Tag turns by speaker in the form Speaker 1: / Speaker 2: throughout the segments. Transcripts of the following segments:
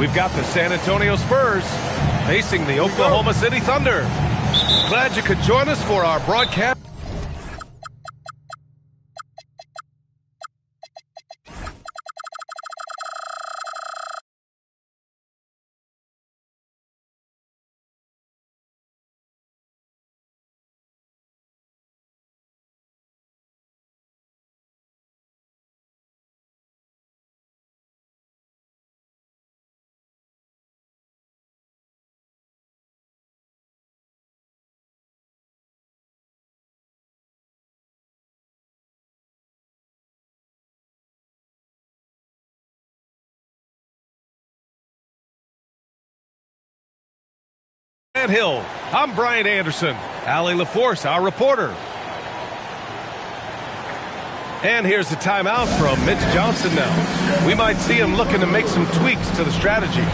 Speaker 1: We've got the San Antonio Spurs facing the Oklahoma City Thunder. Glad you could join us for our broadcast. Hill. I'm Brian Anderson. Allie LaForce, our reporter. And here's the timeout from Mitch Johnson now. We might see him looking to make some tweaks to the strategy.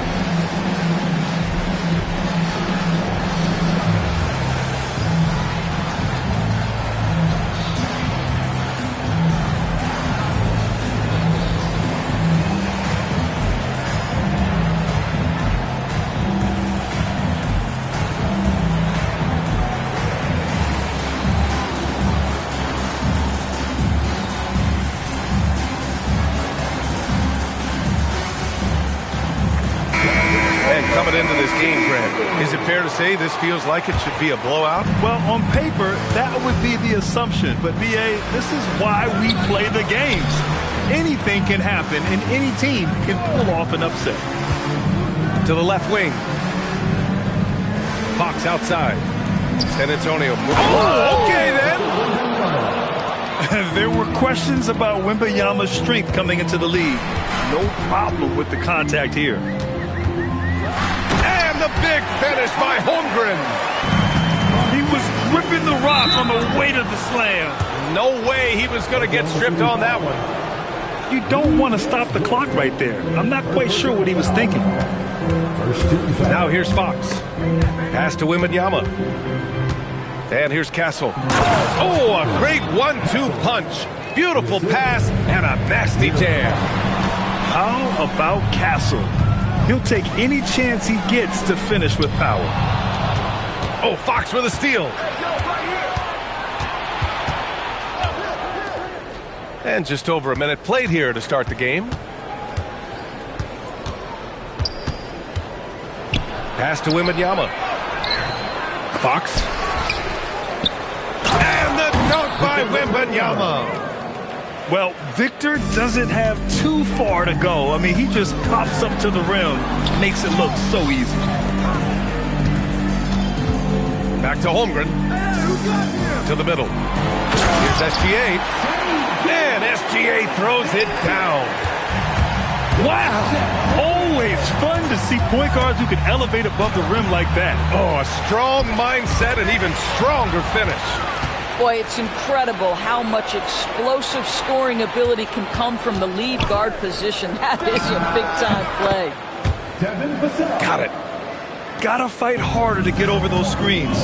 Speaker 1: Coming into this game, Grant, is it fair to say this feels like it should be a blowout?
Speaker 2: Well, on paper, that would be the assumption. But, B.A., this is why we play the games. Anything can happen, and any team can pull off an upset.
Speaker 1: To the left wing. Fox outside. San Antonio. Oh, okay, then.
Speaker 2: There were questions about Wembanyama's strength coming into the league. No problem with the contact here.
Speaker 1: The big finish by Holmgren.
Speaker 2: He was gripping the rock on the weight of the slam.
Speaker 1: No way he was going to get stripped on that one.
Speaker 2: You don't want to stop the clock right there. I'm not quite sure what he was thinking.
Speaker 1: Now here's Fox. Pass to Wembanyama. And here's Castle. Oh, a great 1-2 punch. Beautiful pass and a nasty jam.
Speaker 2: How about Castle? He'll take any chance he gets to finish with power.
Speaker 1: Oh, Fox with a steal. And just over a minute played here to start the game. Pass to Wembanyama. Fox. And the dunk by Wembanyama.
Speaker 2: Well, Victor doesn't have too far to go. I mean, he just pops up to the rim, makes it look so easy.
Speaker 1: Back to Holmgren. To the middle. Here's SGA. And SGA throws it down.
Speaker 2: Wow! Always fun to see point guards who can elevate above the rim like that.
Speaker 1: Oh, a strong mindset and even stronger finish.
Speaker 3: Boy, it's incredible how much explosive scoring ability can come from the lead guard position. That is a big-time play.
Speaker 1: Got it.
Speaker 2: Gotta fight harder to get over those screens.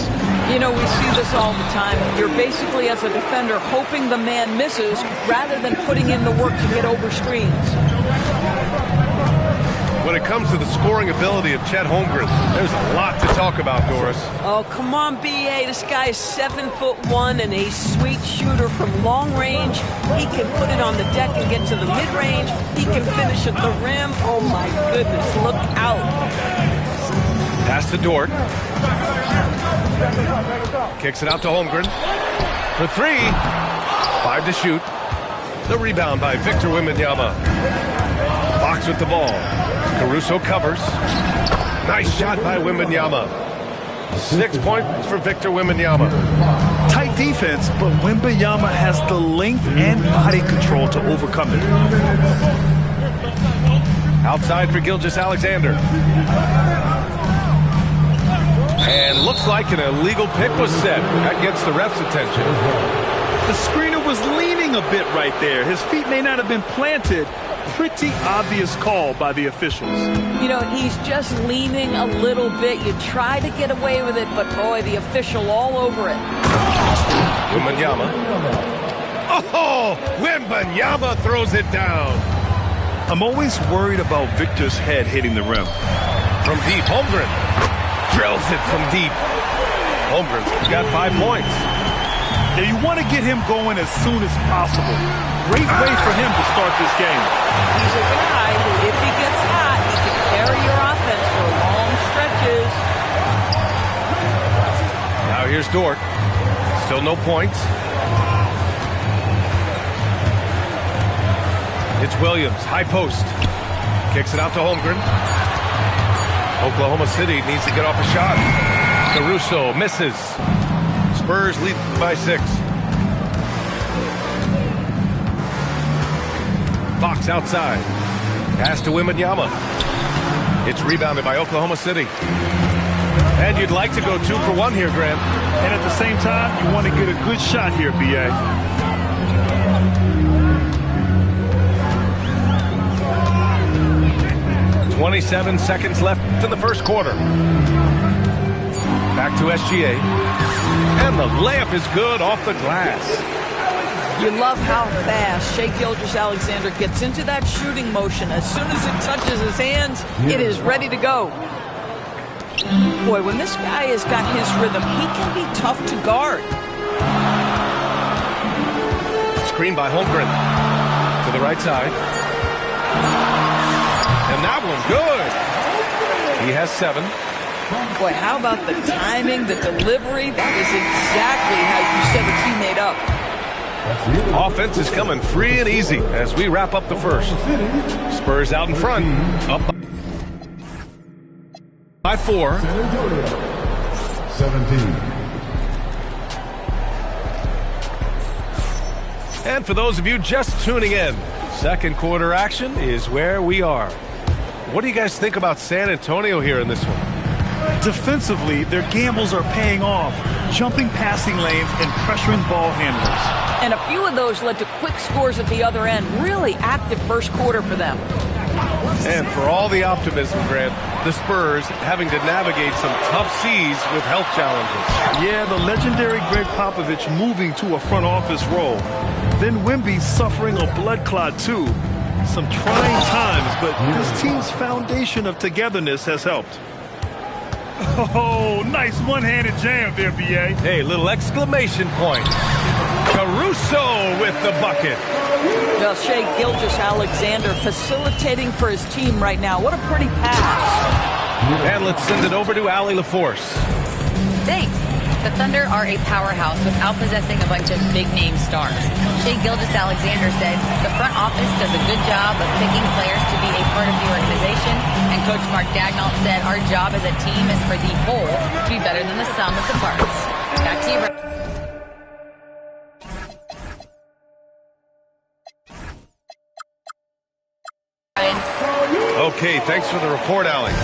Speaker 3: You know, we see this all the time. You're basically, as a defender, hoping the man misses rather than putting in the work to get over screens.
Speaker 1: When it comes to the scoring ability of Chet Holmgren, there's a lot to talk about, Doris.
Speaker 3: Oh, come on, B.A. This guy is 7'1" and a sweet shooter from long range. He can put it on the deck and get to the mid-range. He can finish at the rim. Oh, my goodness, look out.
Speaker 1: Pass to Dort. Kicks it out to Holmgren. For three. 5 to shoot. The rebound by Victor Wembanyama. Fox with the ball. Caruso covers. Nice shot by Wembanyama. 6 points for Victor Wembanyama.
Speaker 2: Tight defense, but Wembanyama has the length and body control to overcome it.
Speaker 1: Outside for Gilgeous-Alexander. And looks like an illegal pick was set. That gets the ref's attention.
Speaker 2: The screener was leaning a bit right there. His feet may not have been planted. Pretty obvious call by the officials.
Speaker 3: You know, he's just leaning a little bit. You try to get away with it, but boy, the official all over it.
Speaker 1: Wembanyama. Oh, Wembanyama throws it down.
Speaker 2: I'm always worried about Victor's head hitting the rim.
Speaker 1: From deep, Holmgren drills it from deep. Holmgren's got 5 points.
Speaker 2: Yeah, you want to get him going as soon as possible. Great way for him to start this game.
Speaker 3: He's a guy who, if he gets hot, he can carry your offense for long stretches.
Speaker 1: Now here's Dort. Still no points. It's Williams, high post. Kicks it out to Holmgren. Oklahoma City needs to get off a shot. Caruso misses. Spurs lead by 6. Fox outside. Pass to Wembanyama. It's rebounded by Oklahoma City. And you'd like to go 2 for 1 here, Grant.
Speaker 2: And at the same time, you want to get a good shot here, B.A.
Speaker 1: 27 seconds left in the first quarter. Back to SGA. And the layup is good off the glass.
Speaker 3: You love how fast Shai Gilgeous-Alexander gets into that shooting motion. As soon as it touches his hands, it is ready to go. Boy, when this guy has got his rhythm, he can be tough to guard.
Speaker 1: Screen by Holmgren. To the right side. And that one good. He has 7.
Speaker 3: Boy, how about the timing, the delivery? That is exactly how you set a teammate up.
Speaker 1: Offense is coming free and easy as we wrap up the first. Spurs out in front. Up by 4.
Speaker 4: 17.
Speaker 1: And for those of you just tuning in, second quarter action is where we are. What do you guys think about San Antonio here in this one?
Speaker 2: Defensively, their gambles are paying off, jumping passing lanes and pressuring ball handlers.
Speaker 3: And a few of those led to quick scores at the other end. Really active first quarter for them.
Speaker 1: And for all the optimism, Grant, the Spurs having to navigate some tough seas with health challenges.
Speaker 2: Yeah, the legendary Greg Popovich moving to a front office role. Then Wemby suffering a blood clot too. Some trying times, but this team's foundation of togetherness has helped. Oh, nice one-handed jam there, B.A.
Speaker 1: Hey, little exclamation point. Caruso with the bucket.
Speaker 3: Well, Shai Gilgeous-Alexander facilitating for his team right now. What a pretty pass.
Speaker 1: And let's send it over to Allie LaForce.
Speaker 5: Thanks. The Thunder are a powerhouse without possessing a bunch of big-name stars. Shai Gilgeous-Alexander said the front office does a good job of picking players to be a part of the organization, and Coach Mark Daigneault said our job as a team is for the whole to be better than the sum of the parts. Back to you, Brian.
Speaker 1: Okay, thanks for the report, Allie.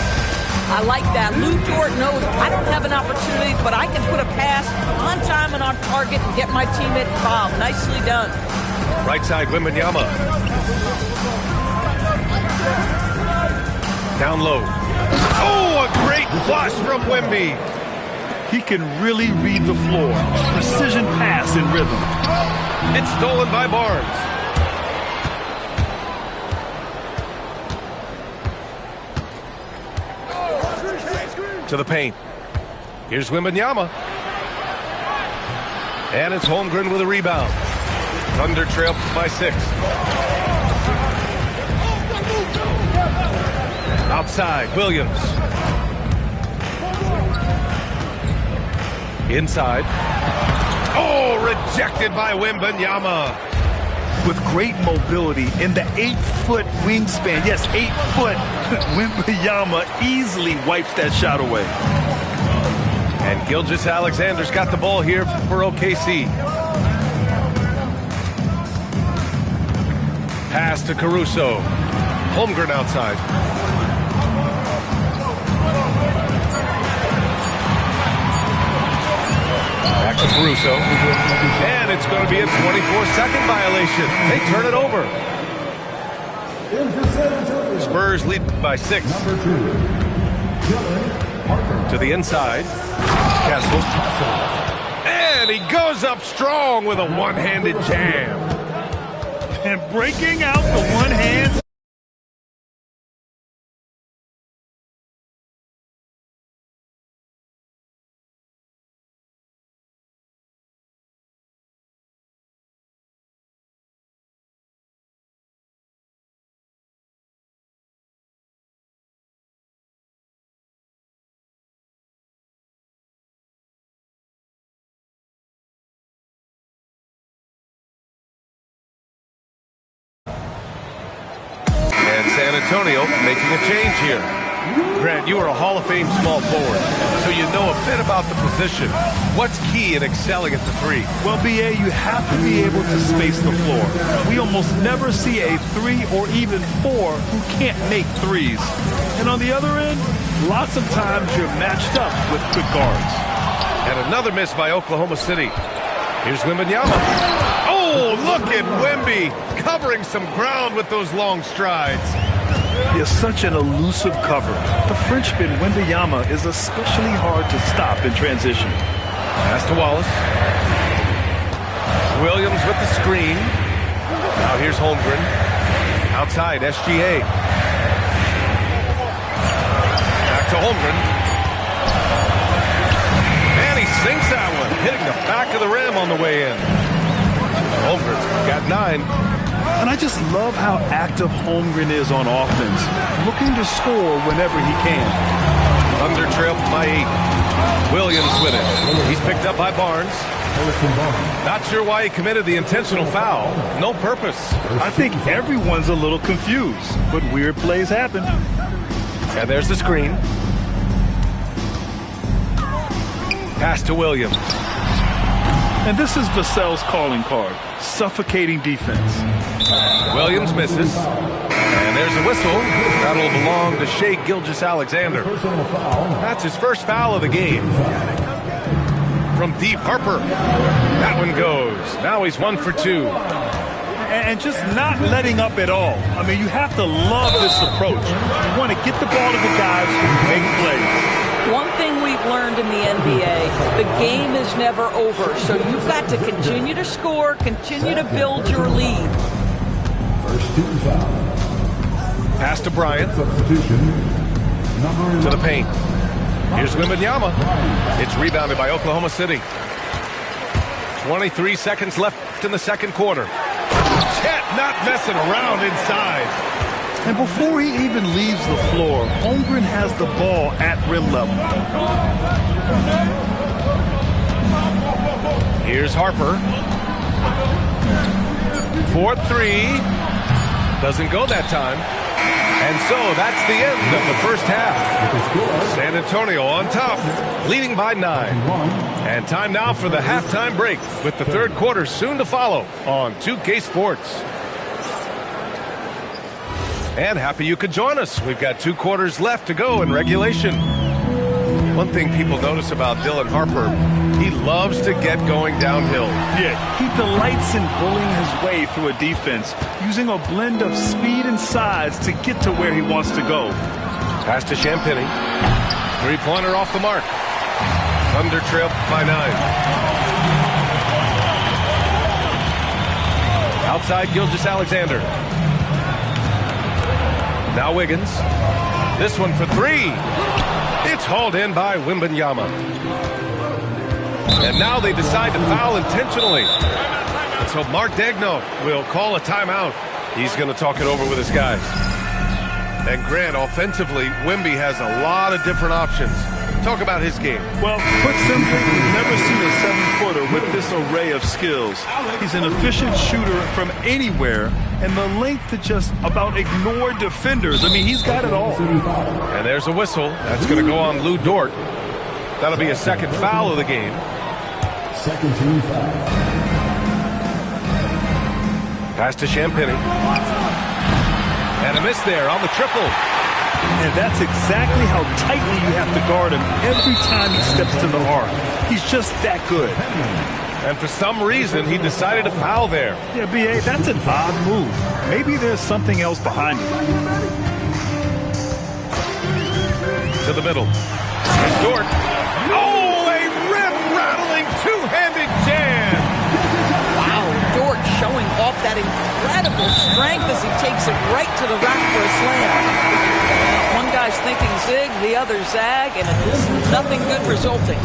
Speaker 3: I like that. Lou Dort knows I don't have an opportunity, but I can put a pass on time and on target and get my teammate involved. Nicely done.
Speaker 1: Right side, Wembanyama. Down low. Oh, a great flush from Wemby.
Speaker 2: He can really read the floor. Precision pass in rhythm.
Speaker 1: It's stolen by Barnes. To the paint. Here's Wembanyama. And it's Holmgren with a rebound. Thunder trail by 6. Outside, Williams. Inside. Oh, rejected by Wembanyama.
Speaker 2: With great mobility in the 8-foot wingspan. Yes, 8 foot. Wembanyama easily wipes that shot away.
Speaker 1: And Gilgeous-Alexander's got the ball here for OKC. Pass to Caruso. Holmgren outside. Back to Caruso. And it's going to be a 24-second violation. They turn it over. Spurs lead by 6. To the inside. Kessel. And he goes up strong with a one-handed jam.
Speaker 2: And breaking out the one hand.
Speaker 1: San Antonio making a change here. Grant, you are a Hall of Fame small forward, so you know a bit about the position. What's key in excelling at the three?
Speaker 2: Well, BA, you have to be able to space the floor. We almost never see a 3 or even 4 who can't make threes. And on the other end, lots of times you're matched up with quick guards.
Speaker 1: And another miss by Oklahoma City. Here's Wembanyama. Oh, look at Wemby covering some ground with those long strides.
Speaker 2: He is such an elusive cover. The Frenchman Wembanyama is especially hard to stop in transition.
Speaker 1: Pass to Wallace. Williams with the screen. Now here's Holmgren. Outside, SGA. Back to Holmgren. And he sinks that one, hitting the back of the rim on the way in. Holmgren's got 9.
Speaker 2: And I just love how active Holmgren is on offense, looking to score whenever he can.
Speaker 1: Thunder trail by 8. Williams with it. He's picked up by Barnes. Not sure why he committed the intentional foul. No purpose.
Speaker 2: I think everyone's a little confused, but weird plays happen.
Speaker 1: And there's the screen. Pass to Williams.
Speaker 2: And this is Vassell's calling card, suffocating defense.
Speaker 1: Williams misses. And there's a whistle. That'll belong to Shai Gilgeous-Alexander. That's his first foul of the game. From deep, Harper. That one goes. Now he's 1 for 2.
Speaker 2: And just not letting up at all. I mean, you have to love this approach. You want to get the ball to the guys who make plays.
Speaker 3: One thing we've learned in the NBA, the game is never over. So you've got to continue to score, continue to build your lead.
Speaker 4: First team foul.
Speaker 1: Pass to Bryant.
Speaker 4: Substitution.
Speaker 1: To the paint. Here's Wembanyama. It's rebounded by Oklahoma City. 23 seconds left in the second quarter. Chet not messing around inside.
Speaker 2: And before he even leaves the floor, Holmgren has the ball at rim level.
Speaker 1: Here's Harper. 4-3. Doesn't go that time. And so that's the end of the first half. San Antonio on top, leading by 9. And time now for the halftime break, with the third quarter soon to follow on 2K Sports. And happy you could join us. We've got 2 quarters left to go in regulation. One thing people notice about Dylan Harper, he loves to get going downhill.
Speaker 2: Yeah, he delights in bullying his way through a defense, using a blend of speed and size to get to where he wants to go.
Speaker 1: Pass to Champagny. 3-pointer off the mark. Thunder trail by 9. Outside, Gilgeous-Alexander. Now Wiggins. This one for 3. It's hauled in by Wembanyama. And now they decide to foul intentionally. And so Mark Daigneault will call a timeout. He's going to talk it over with his guys. And Grant, offensively, Wemby has a lot of different options. Talk about his game.
Speaker 2: Well, put simply, we've never seen a 7-footer with this array of skills. He's an efficient shooter from anywhere, and the length to just about ignore defenders. I mean, he's got it all.
Speaker 1: And there's a whistle. That's going to go on Lou Dort. That'll be a second foul of the game.
Speaker 4: Second team foul.
Speaker 1: Pass to Champagny. And a miss there on the triple.
Speaker 2: And that's exactly how tightly you have to guard him every time he steps to the arc. He's just that good.
Speaker 1: And for some reason, he decided to foul there.
Speaker 2: Yeah, B.A., that's an odd move. Maybe there's something else behind it.
Speaker 1: To the middle. And Dort. Oh, a rip-rattling two-handed jam.
Speaker 3: Wow, Dort showing off that incredible strength as he takes it right to the rack for a slam. One guy's thinking zig, the other zag, and it's nothing good resulting.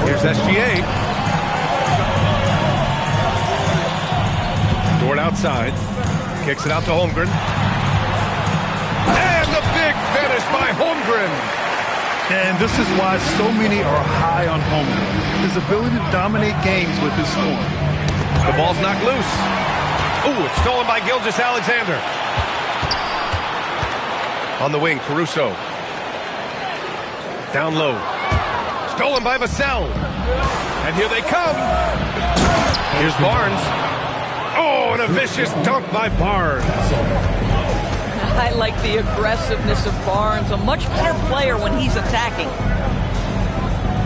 Speaker 1: Here's SGA. Dort outside. Kicks it out to Holmgren. And the big finish by Holmgren.
Speaker 2: And this is why so many are high on Holmgren. His ability to dominate games with his scoring.
Speaker 1: The ball's knocked loose. Ooh, it's stolen by Gilgeous-Alexander. On the wing, Caruso. Down low. Stolen by Vassell. And here they come. Here's Barnes. Oh, and a vicious dunk by Barnes.
Speaker 3: I like the aggressiveness of Barnes. A much better player when he's attacking.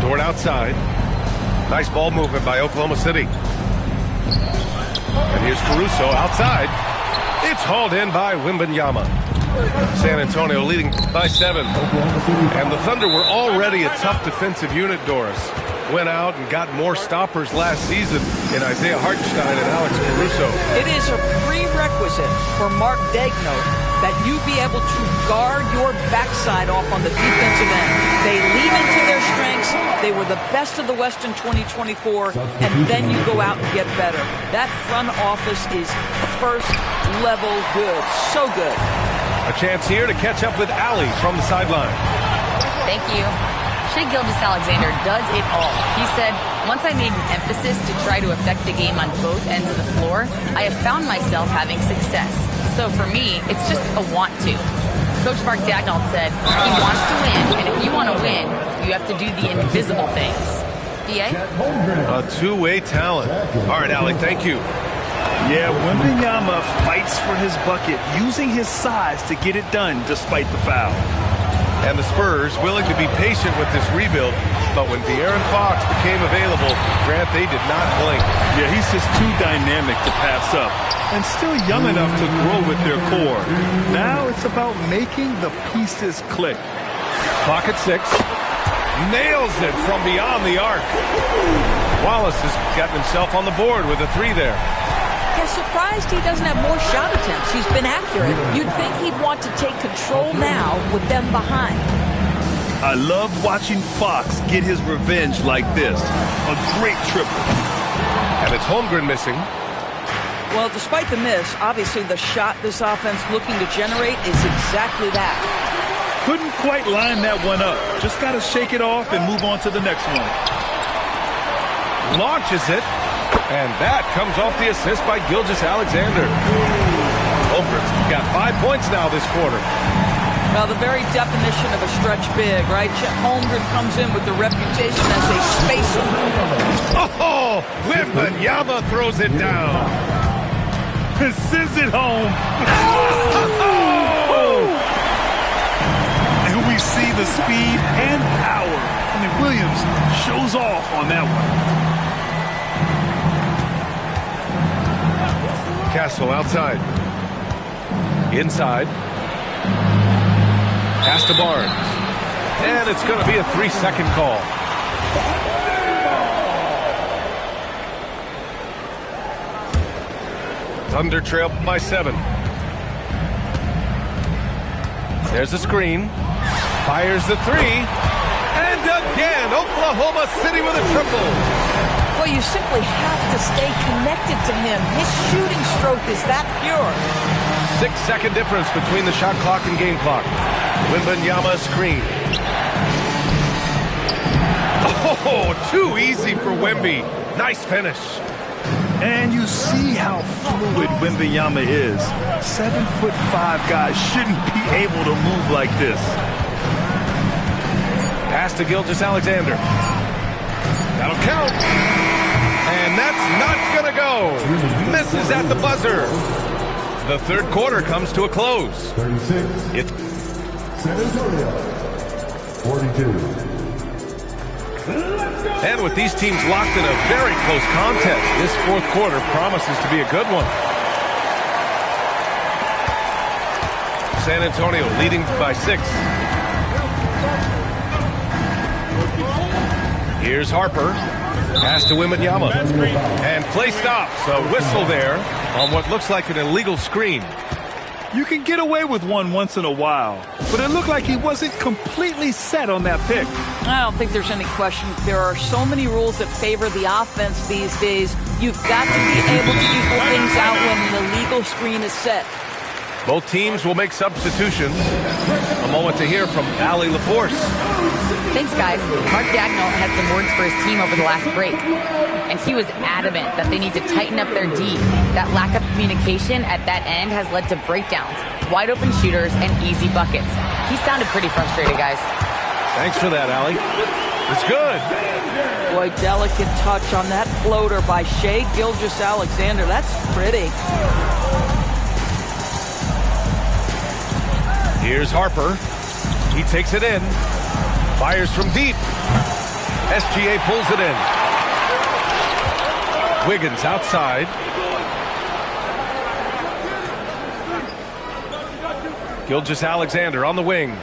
Speaker 1: Dort outside. Nice ball movement by Oklahoma City. And here's Caruso outside. It's hauled in by Wembanyama. San Antonio leading by 7. And the Thunder were already a tough defensive unit, Doris. Went out and got more stoppers last season in Isaiah Hartenstein and Alex Caruso.
Speaker 3: It is a prerequisite for Mark Daigneault that you be able to guard your backside off on the defensive end. They lean into their strengths. They were the best of the West in 2024, and then you go out and get better. That front office is first level good. So good.
Speaker 1: A chance here to catch up with Allie from the sideline.
Speaker 5: Thank you. Shai Gilgeous-Alexander does it all. He said, once I made an emphasis to try to affect the game on both ends of the floor, I have found myself having success. So for me, it's just a want to. Coach Mark Daigneault said, he wants to win, and if you want to win, you have to do the invisible things. BA?
Speaker 1: A two-way talent. All right, Allie, thank you.
Speaker 2: Yeah, Wembanyama fights for his bucket, using his size to get it done despite the foul.
Speaker 1: And the Spurs willing to be patient with this rebuild, but when De'Aaron Fox became available, Grant, they did not blink.
Speaker 2: Yeah, he's just too dynamic to pass up, and still young enough to grow with their core. Now it's about making the pieces click.
Speaker 1: Clock at 6. Nails it from beyond the arc. Wallace has gotten himself on the board with a 3 there.
Speaker 3: Yeah, surprised he doesn't have more shot attempts. He's been accurate. You'd think he'd want to take control now with them behind.
Speaker 2: I love watching Fox get his revenge like this. A great triple.
Speaker 1: And it's Holmgren missing.
Speaker 3: Well, despite the miss, obviously the shot this offense looking to generate is exactly that.
Speaker 2: Couldn't quite line that one up. Just got to shake it off and move on to the next one.
Speaker 1: Launches it. And that comes off the assist by Gilgeous-Alexander. Holmgren's got 5 points now this quarter.
Speaker 3: Well, the very definition of a stretch big, right? Chet Holmgren comes in with the reputation as a spacer.
Speaker 1: Oh, Wembanyama throws it down.
Speaker 2: Sends it home. And we see the speed and power. I mean, Williams shows off on that one.
Speaker 1: Castle outside. Inside. Pass to Barnes. And it's going to be a 3-second call. Thunder trail by 7. There's a screen. Fires the 3. And again, Oklahoma City with a triple.
Speaker 3: Well, you simply have to stay connected to him. His shooting stroke is that pure.
Speaker 1: 6-second difference between the shot clock and game clock. Wembanyama screen. Oh, too easy for Wemby. Nice finish.
Speaker 2: And you see how fluid Wembanyama is. 7'5" guys shouldn't be able to move like this.
Speaker 1: Pass to Gilgeous-Alexander. That'll count. And that's not going to go. Misses at the buzzer. The third quarter comes to a close.
Speaker 4: 36.
Speaker 1: It's
Speaker 4: San Antonio. 42.
Speaker 1: And with these teams locked in a very close contest, this fourth quarter promises to be a good one. San Antonio leading by 6. Here's Harper. Pass to Wembanyama. And play stops. A whistle there on what looks like an illegal screen.
Speaker 2: You can get away with one once in a while, but it looked like he wasn't completely set on that pick.
Speaker 3: I don't think there's any question. There are so many rules that favor the offense these days. You've got to be able to equal things out when an illegal screen is set.
Speaker 1: Both teams will make substitutions. A moment to hear from Allie LaForce.
Speaker 5: Thanks, guys. Mark Dagnall had some words for his team over the last break, and he was adamant that they need to tighten up their D. That lack of communication at that end has led to breakdowns, wide open shooters, and easy buckets. He sounded pretty frustrated, guys.
Speaker 1: Thanks for that, Allie. It's good.
Speaker 3: Boy, delicate touch on that floater by Shai Gilgeous-Alexander. That's pretty.
Speaker 1: Here's Harper. He takes it in. Fires from deep. SGA pulls it in. Wiggins outside. Gilgeous-Alexander on the wing.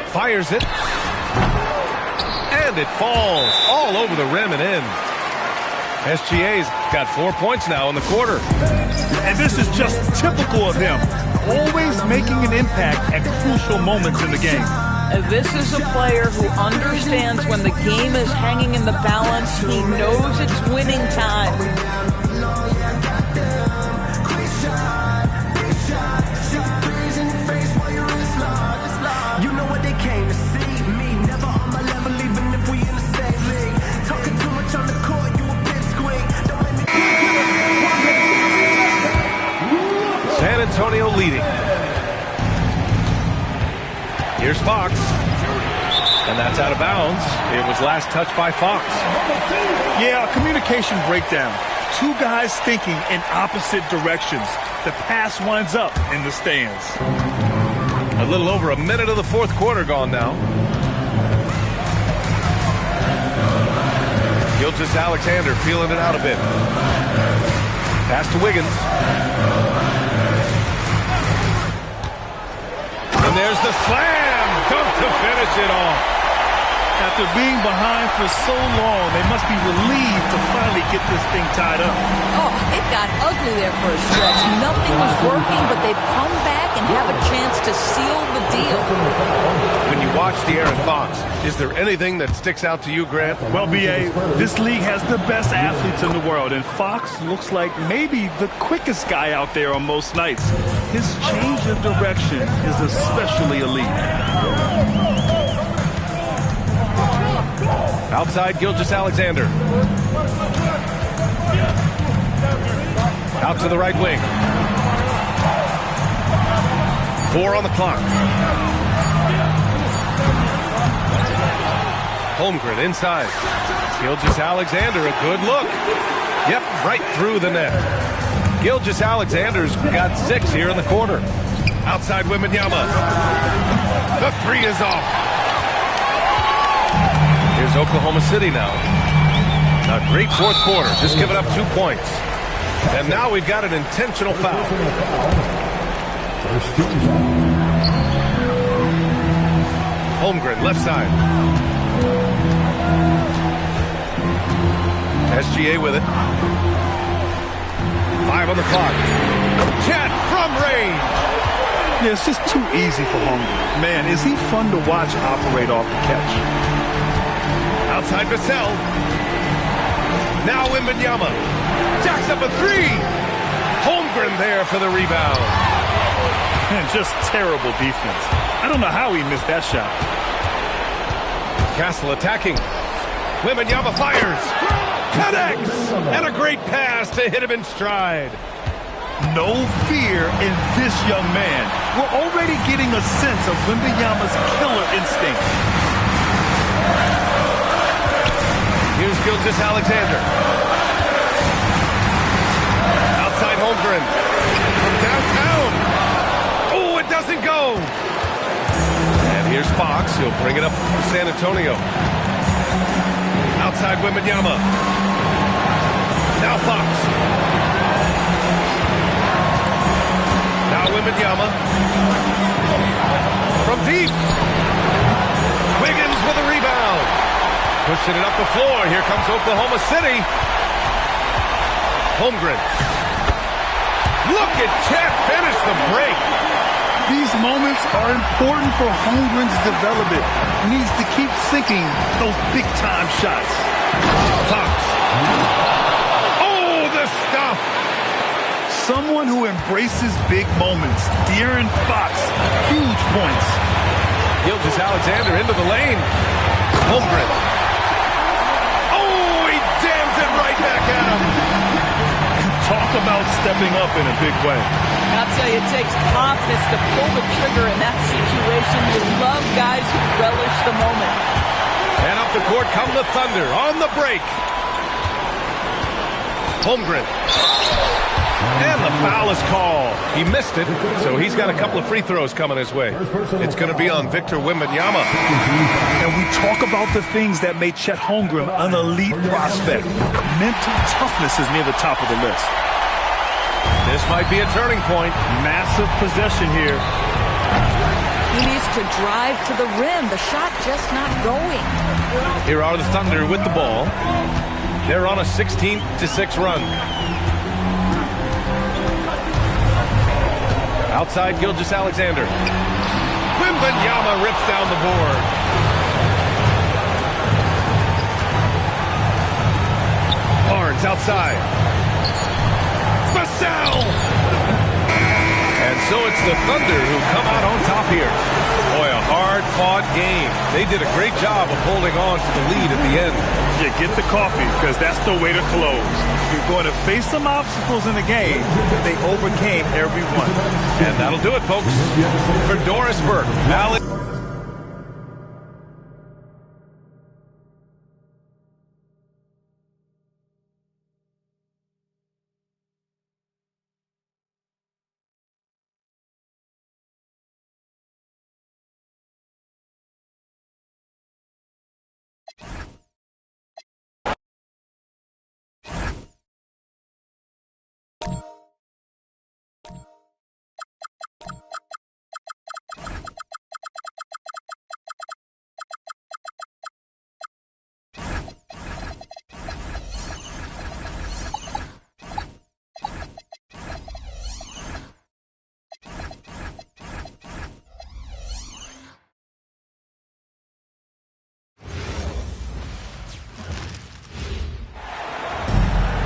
Speaker 1: Fires it. And it falls all over the rim and in. SGA's got 4 points now in the quarter.
Speaker 2: And this is just typical of him. Always making an impact at crucial moments in the game.
Speaker 3: This is a player who understands when the game is hanging in the balance. He knows it's winning time.
Speaker 6: You know what they came to see. Me, never on my level, even if we in the same league. Talking too much on the court, you a bit squeak. Don't let me...
Speaker 1: San Antonio leading. Here's Fox. And that's out of bounds. It was last touched by Fox.
Speaker 2: Yeah, a communication breakdown. Two guys thinking in opposite directions. The pass winds up in the stands.
Speaker 1: A little over a minute of the fourth quarter gone now. Gilgeous-Alexander feeling it out a bit. Pass to Wiggins. And there's the slam dunk to finish it off.
Speaker 2: After being behind for so long, they must be relieved to finally get this thing tied up.
Speaker 3: Oh, it got ugly there for a stretch. Nothing was working, but they've come back and have a chance to seal the deal.
Speaker 1: When you watch De'Aaron Fox, is there anything that sticks out to you, Grant?
Speaker 2: Well, B.A., this league has the best athletes in the world, and Fox looks like maybe the quickest guy out there on most nights. His change of direction is especially elite.
Speaker 1: Outside Gilgeous-Alexander. Out to the right wing. 4 on the clock. Holmgren inside. Gilgeous-Alexander, a good look. Yep, right through the net. Gilgeous-Alexander's got 6 here in the quarter. Outside Wembanyama. The 3 is off. Here's Oklahoma City now. A great fourth quarter, just giving up 2 points. And now we've got an intentional foul. Holmgren, left side. SGA with it. 5 on the clock. Chet from range.
Speaker 2: Yeah, it's just too easy for Holmgren. Man, is he fun to watch operate off the catch.
Speaker 1: Outside Vassell. Now Wembanyama. Jacks up a 3. Holmgren there for the rebound.
Speaker 2: And just terrible defense. I don't know how he missed that shot.
Speaker 1: Castle attacking. Wembanyama fires. Connects. And a great pass to hit him in stride.
Speaker 2: No fear in this young man. We're already getting a sense of Wembanyama's killer instinct.
Speaker 1: Here's Gilgeous-Alexander. Outside Holmgren. From downtown. Oh, it doesn't go. And here's Fox. He'll bring it up for San Antonio. Outside Wembanyama. Now Fox. Now Wembanyama. From deep. Wiggins with a rebound. Pushing it up the floor. Here comes Oklahoma City. Holmgren. Look at Chet finish the break.
Speaker 2: These moments are important for Holmgren's development. He needs to keep sinking those big-time shots.
Speaker 1: Fox. Oh, the stuff.
Speaker 2: Someone who embraces big moments. De'Aaron Fox. Huge points.
Speaker 1: Gilgeous-Alexander into the lane. Holmgren. Oh, he jams it right back at him.
Speaker 2: Talk about stepping up in a big way.
Speaker 3: I'll tell you, it takes confidence to pull the trigger in that situation. You love guys who relish the moment.
Speaker 1: And up the court come the Thunder on the break. Holmgren. And the foul is called. He missed it, so he's got a couple of free throws coming his way. It's going to be on Victor Wembanyama.
Speaker 2: And we talk about the things that made Chet Holmgren an elite prospect. Mental toughness is near the top of the list.
Speaker 1: This might be a turning point.
Speaker 2: Massive possession here.
Speaker 3: He needs to drive to the rim. The shot just not going.
Speaker 1: Here are the Thunder with the ball. They're on a 16-6 run. Outside Gilgeous-Alexander. Wembanyama rips down the board. Barnes outside. Vassell! And so it's the Thunder who come out on top here. Boy, a hard-fought game. They did a great job of holding on to the lead at the end.
Speaker 2: Yeah, get the coffee, because that's the way to close. You're going to face some obstacles in the game, but they overcame every one.
Speaker 1: And that'll do it, folks. For Doris Burke, Alex.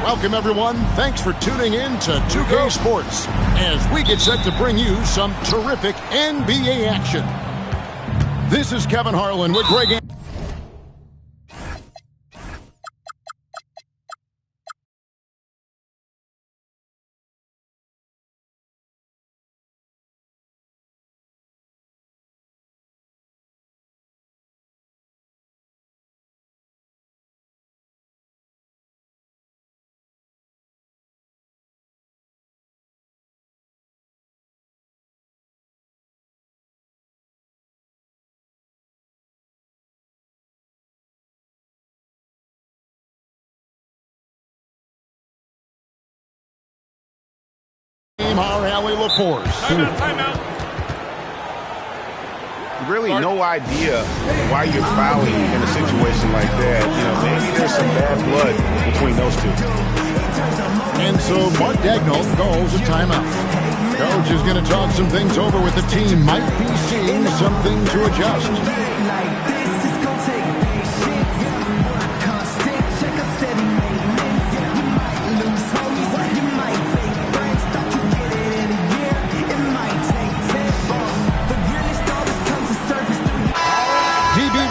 Speaker 7: Welcome, everyone. Thanks for tuning in to 2K Sports as we get set to bring you some terrific NBA action. This is Kevin Harlan with Greg. Our Allie LaForce.
Speaker 8: Timeout. Really no idea why you're fouling in a situation like that. You know, maybe there's some bad blood between those two.
Speaker 7: And so Mark Dagnall calls a timeout. Coach is going to talk some things over with the team. Might be seeing something to adjust.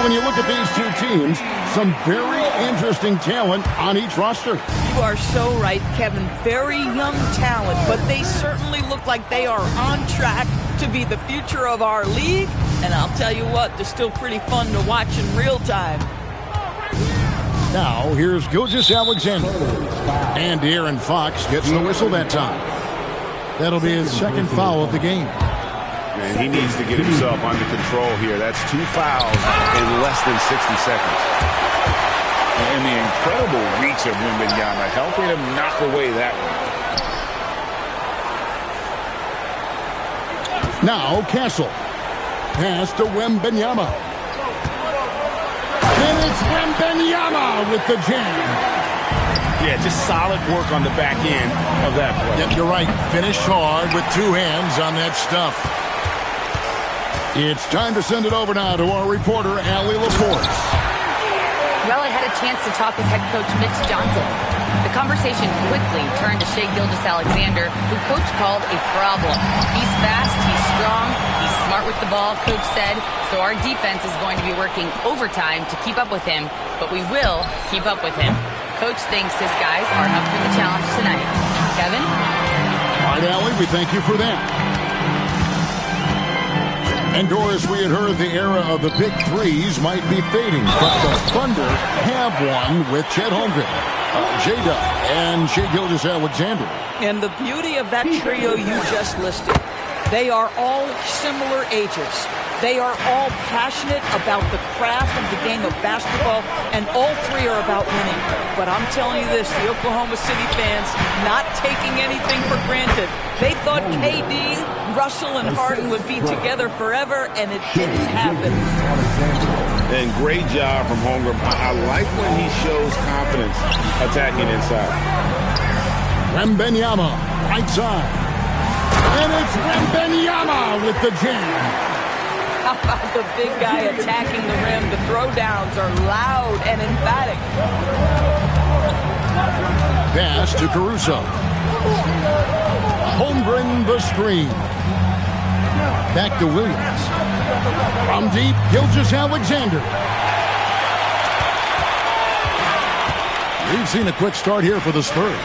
Speaker 7: When you look at these two teams, some very interesting talent on each roster.
Speaker 3: You are so right, Kevin. Very young talent, but they certainly look like they are on track to be the future of our league. And I'll tell you what, they're still pretty fun to watch in real time.
Speaker 7: Now, here's Gilgeous-Alexander. And Aaron Fox gets the whistle that time. That'll be his second foul of the game.
Speaker 8: And he needs to get himself under control here. That's 2 fouls in less than 60 seconds. And the incredible reach of Wembanyama, helping him knock away that one.
Speaker 7: Now Castle. Pass to Wembanyama. And it's Wembanyama with the jam.
Speaker 8: Yeah, just solid work on the back end of that play.
Speaker 7: Yep, you're right. Finish hard with 2 hands on that stuff. It's time to send it over now to our reporter, Allie LaForce.
Speaker 5: Well, I had a chance to talk with head coach Mitch Johnson. The conversation quickly turned to Shai Gilgeous-Alexander, who coach called a problem. He's fast, he's strong, he's smart with the ball, Coach said, so our defense is going to be working overtime to keep up with him, but we will keep up with him. Coach thinks his guys are up for the challenge tonight. Kevin?
Speaker 7: All right, Allie, we thank you for that. And Doris, we had heard the era of the big threes might be fading, but the Thunder have one with Chet Holmgren, J-Dub, and Shai Gilgeous-Alexander.
Speaker 3: And the beauty of that trio you just listed, they are all similar ages. They are all passionate about the craft of the game of basketball, and all three are about winning. But I'm telling you this, the Oklahoma City fans not taking anything for granted. They thought KD, Russell, and Harden would be together forever, and it didn't happen.
Speaker 8: And great job from Holmgren. I like when he shows confidence attacking inside.
Speaker 7: Wembanyama, right side. And it's Wembanyama with the jam.
Speaker 3: How about the big guy attacking the rim? The throwdowns are loud and emphatic.
Speaker 7: Pass to Caruso. Holmgren the screen. Back to Williams. From deep, Gilgeous-Alexander. We've seen a quick start here for the Spurs.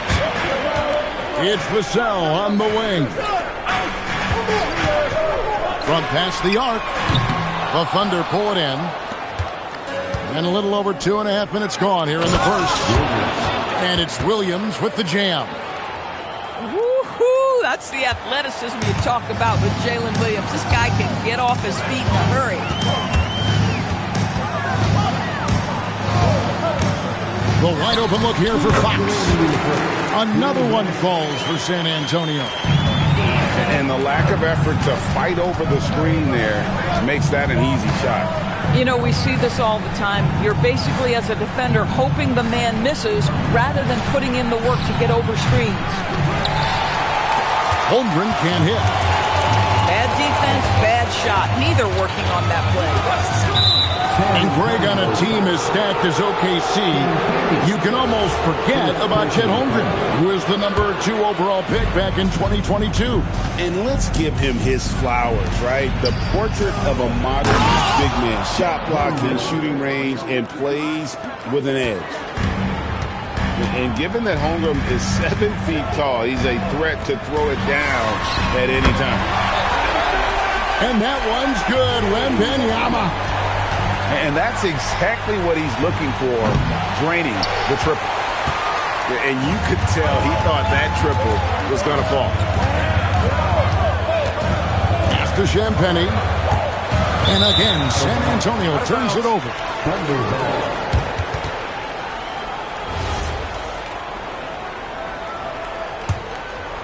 Speaker 7: It's Vassell on the wing. From past the arc. The Thunder pull it in. And a little over 2.5 minutes gone here in the first. And it's Williams with the jam.
Speaker 3: Woohoo! That's the athleticism you talk about with Jalen Williams. This guy can get off his feet in a hurry.
Speaker 7: The wide open look here for Fox. Another one falls for San Antonio.
Speaker 8: And the lack of effort to fight over the screen there makes that an easy shot.
Speaker 3: You know, we see this all the time. You're basically, as a defender, hoping the man misses rather than putting in the work to get over screens.
Speaker 7: Holmgren can't hit.
Speaker 3: Bad defense, bad shot. Neither working on that play.
Speaker 7: And Greg, on a team as stacked as OKC, you can almost forget about Chet Holmgren, who is the number 2 overall pick back in 2022.
Speaker 8: And let's give him his flowers, right? The portrait of a modern big man. Shot blocking, shooting range, and plays with an edge. And given that Holmgren is 7 feet tall, he's a threat to throw it down at any time.
Speaker 7: And that one's good. Wembanyama.
Speaker 8: And that's exactly what he's looking for, draining the triple. And you could tell he thought that triple was going to fall.
Speaker 7: Pass to Champagny. And again, San Antonio turns it over.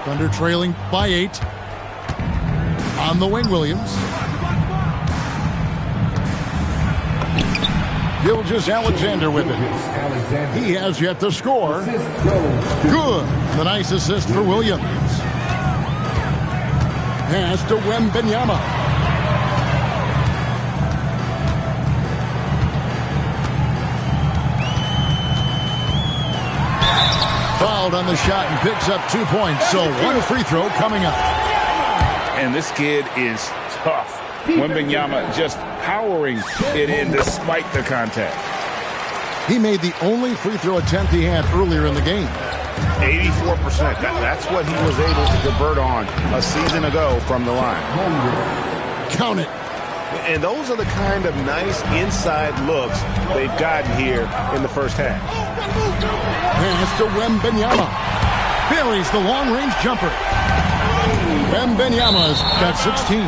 Speaker 7: Thunder trailing by 8. On the wing, Williams. Gilgeous-Alexander with it. He has yet to score. Good. The nice assist for Williams. Pass to Wembanyama. Fouled on the shot and picks up 2 points. So one free throw coming up.
Speaker 8: And this kid is tough. Wembanyama just powering it in despite the contact.
Speaker 7: He made the only free throw attempt he had earlier in the game.
Speaker 8: 84%. That's what he was able to convert on a season ago from the line.
Speaker 7: Count it.
Speaker 8: And those are the kind of nice inside looks they've gotten here in the first half.
Speaker 7: Pass to Wembanyama. Buries the long-range jumper. Wembanyama's got 16.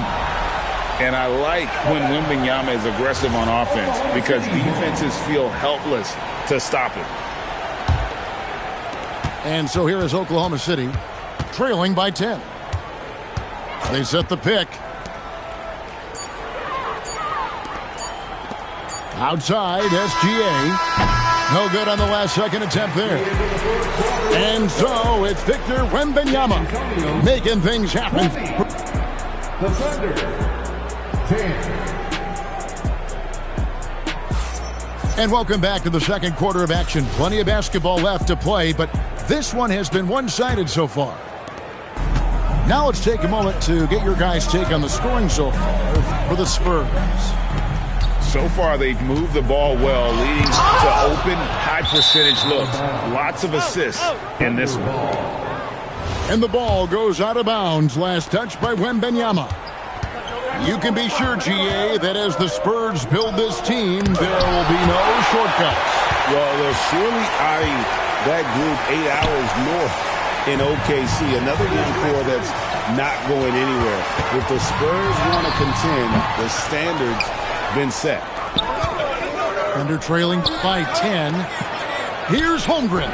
Speaker 8: And I like when Wembanyama is aggressive on offense because defenses feel helpless to stop him.
Speaker 7: And so here is Oklahoma City, trailing by 10. They set the pick. Outside, SGA. No good on the last second attempt there. And so it's Victor Wembanyama making things happen.
Speaker 4: The Thunder, 10.
Speaker 7: And welcome back to the second quarter of action. Plenty of basketball left to play, but this one has been one-sided so far. Now let's take a moment to get your guys' take on the scoring so far. for the Spurs.
Speaker 8: So far, they've moved the ball well, leading to open, high-percentage looks. Lots of assists in this one.
Speaker 7: And the ball goes out of bounds. Last touch by Wembanyama. You can be sure, GA, that as the Spurs build this team, there will be no shortcuts.
Speaker 8: Well, they're surely eyeing that group 8 hours north in OKC. Another young core that's not going anywhere. If the Spurs want to contend, the standard's been set.
Speaker 7: Thunder trailing by 10. Here's Holmgren.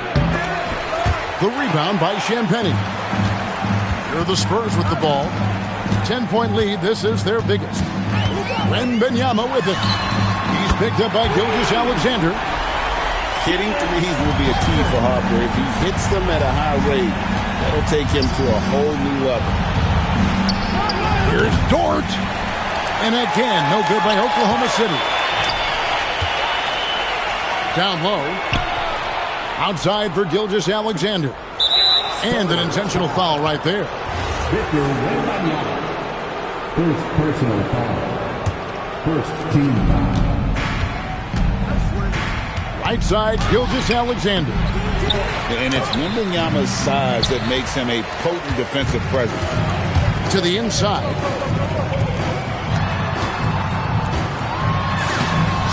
Speaker 7: The rebound by Champagnie. Here are the Spurs with the ball. 10-point lead. This is their biggest. Wembanyama with it. He's picked up by Gilgeous-Alexander.
Speaker 8: Hitting threes will be a key for Harper. If he hits them at a high rate, that'll take him to a whole new level.
Speaker 7: Here's Dort. And again, no good by Oklahoma City. Down low. Outside for Gilgeous-Alexander. And an intentional foul right there.
Speaker 4: Victor Wembanyama. First personal foul. First team foul.
Speaker 7: Right side, Gilgeous-Alexander.
Speaker 8: And it's Wembanyama's size that makes him a potent defensive presence.
Speaker 7: To the inside.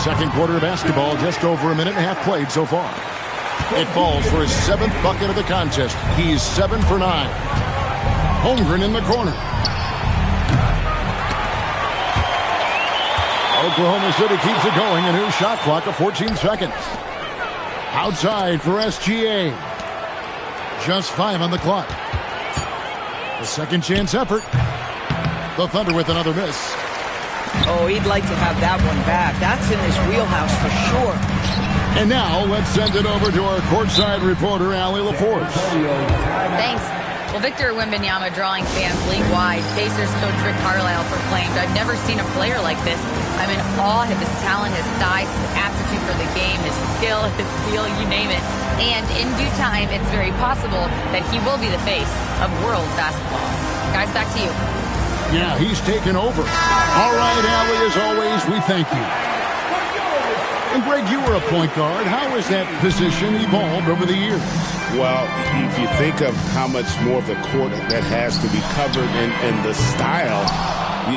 Speaker 7: Second quarter of basketball, just over a minute and a half played so far. It falls for his 7th bucket of the contest. He's 7 for 9. Holmgren in the corner. Oklahoma City keeps it going. A new shot clock of 14 seconds. Outside for SGA. Just 5 on the clock. A second chance effort. The Thunder with another miss.
Speaker 3: Oh, he'd like to have that one back. That's in his wheelhouse for sure.
Speaker 7: And now let's send it over to our courtside reporter, Allie LaForce.
Speaker 5: Thanks. Well, Victor Wembanyama drawing fans league-wide. Pacers coach Rick Carlisle proclaimed, "I've never seen a player like this. I'm in awe of his talent, his size, his aptitude for the game, his skill, his feel, you name it. And in due time, it's very possible that he will be the face of world basketball." Guys, back to you.
Speaker 7: Yeah, he's taken over. All right, Allie, as always, we thank you. And Greg, you were a point guard. How has that position evolved over the years?
Speaker 8: Well, if you think of how much more of the court that has to be covered and the style,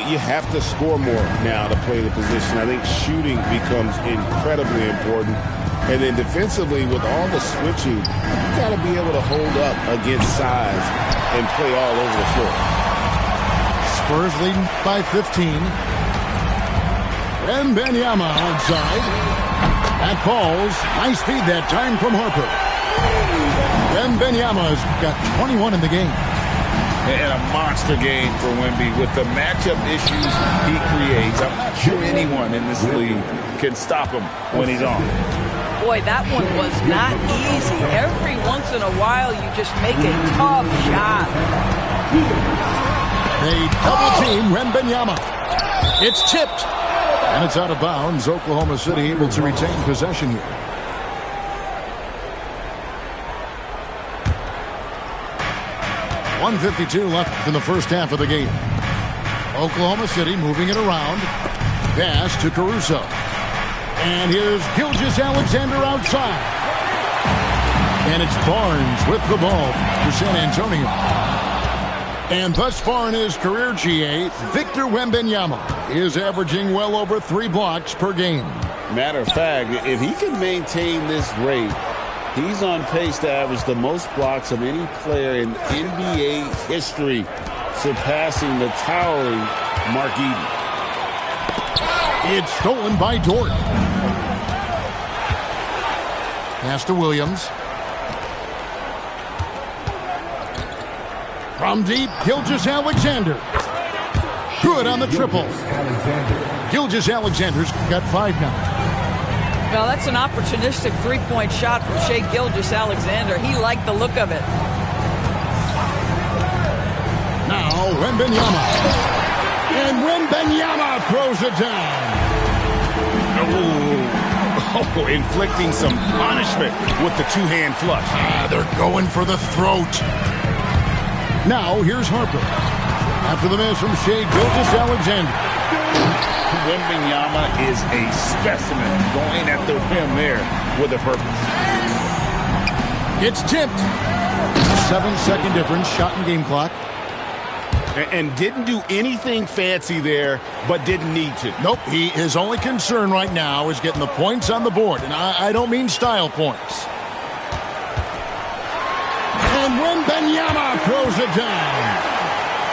Speaker 8: you have to score more now to play the position. I think shooting becomes incredibly important. And then defensively, with all the switching, you got to be able to hold up against size and play all over the floor.
Speaker 7: Spurs leading by 15. Wembanyama outside. That falls. Nice feed that time from Harper. Wembanyama's got 21 in the game.
Speaker 8: And a monster game for Wemby with the matchup issues he creates. I'm not sure anyone in this league can stop him when he's on.
Speaker 3: Boy, that one was not easy. Every once in a while, you just make a tough shot.
Speaker 7: They double team Wembanyama. It's tipped. And it's out of bounds. Oklahoma City able to retain possession here. .152 left in the first half of the game. Oklahoma City moving it around. Pass to Caruso. And here's Gilgeous-Alexander outside. And it's Barnes with the ball for San Antonio. And thus far in his career, GA, Victor Wembanyama is averaging well over 3 blocks per game.
Speaker 8: Matter of fact, if he can maintain this rate, he's on pace to average the most blocks of any player in NBA history, surpassing the towering Mark Eaton.
Speaker 7: It's stolen by Dort. Pass to Williams. From deep, Gilgeous-Alexander. Good on the triple. Gilgeous-Alexander's got 5 now.
Speaker 3: Well, that's an opportunistic three-point shot from Shai Gilgeous-Alexander. He liked the look of it.
Speaker 7: Now, Wembanyama. And Wembanyama throws it down.
Speaker 8: Oh, inflicting some punishment with the two-hand flush.
Speaker 7: They're going for the throat. Now, here's Harper. After the miss from Shai Gilgeous-Alexander.
Speaker 8: Wembanyama is a specimen going at the rim there with a purpose.
Speaker 7: It's tipped. 7-second difference, shot and game clock.
Speaker 1: And didn't do anything fancy there, but didn't need to.
Speaker 7: Nope, his only concern right now is getting the points on the board. And I don't mean style points. And Wembanyama throws it down.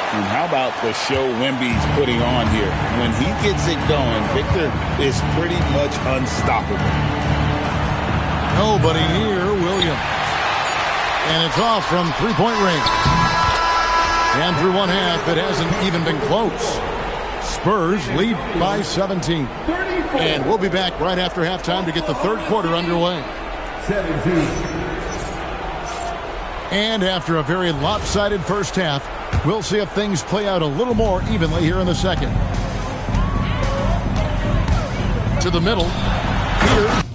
Speaker 8: And how about the show Wemby's putting on here? When he gets it going, Victor is pretty much unstoppable.
Speaker 7: Nobody near Williams. And it's off from three-point range. And through one half, it hasn't even been close. Spurs lead by 17. And we'll be back right after halftime to get the third quarter underway.
Speaker 4: 17.
Speaker 7: And after a very lopsided first half, we'll see if things play out a little more evenly here in the second. To the middle. Here.